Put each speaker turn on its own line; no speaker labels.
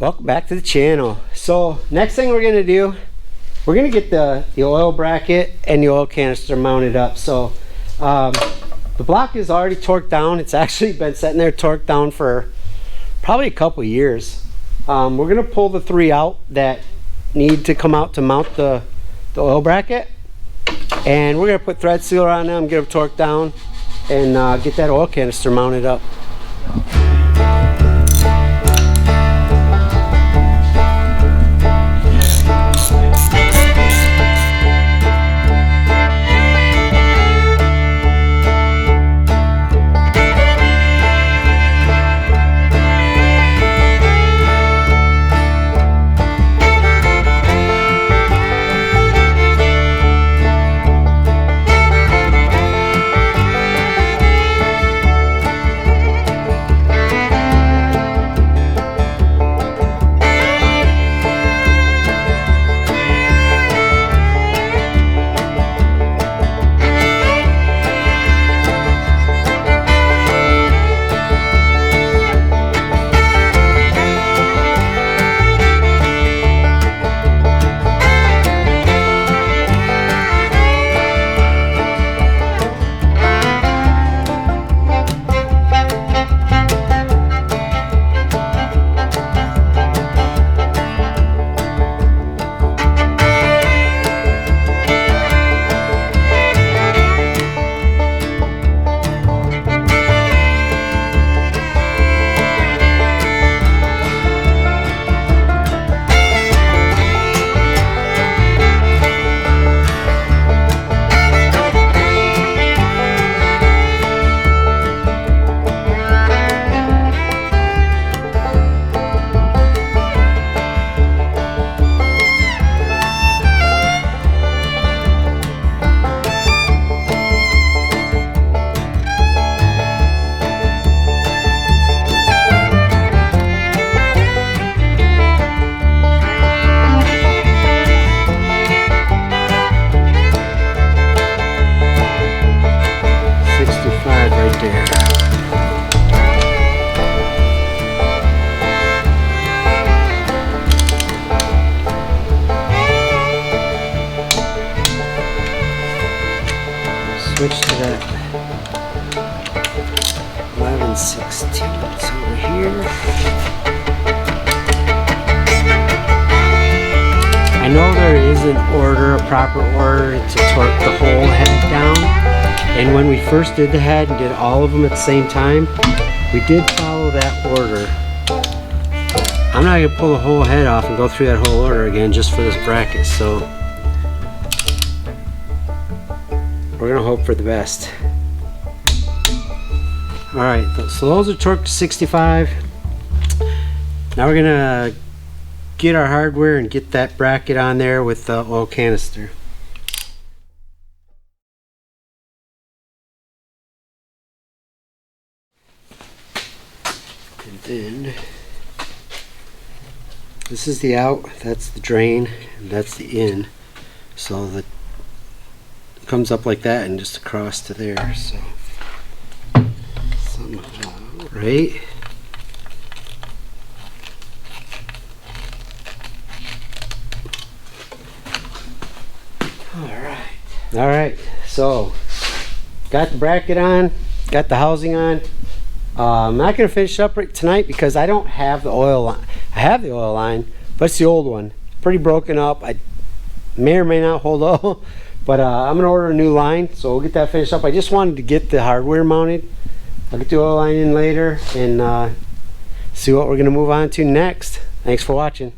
Welcome back to the channel. So next thing we're going to do, we're going to get the oil bracket and the oil canister mounted up. So the block is already torqued down. It's actually been sitting there torqued down for probably a couple years. We're going to pull the 3 out that need to come out to mount the oil bracket, and we're going to put thread sealer on them, get them torqued down, and get that oil canister mounted up. Switch to that 1116. It's over here. I know there is an order, a proper order to torque the whole head down. And when we first did the head and did all of them at the same time, we did follow that order. I'm not going to pull the whole head off and go through that whole order again just for this bracket. So we're going to hope for the best. Alright, so those are torqued to 65. Now we're going to get our hardware and get that bracket on there with the oil canister. And then this is the out, that's the drain, and that's the in. So the comes up like that and just across to there. So somehow, right? All right. So got the bracket on, got the housing on. I'm not going to finish up tonight because I don't have the oil line. I have the oil line, but it's the old one. Pretty broken up. I may or may not hold oil. But I'm going to order a new line, so we'll get that finished up. I just wanted to get the hardware mounted. I'll get the oil line in later and see what we're going to move on to next. Thanks for watching.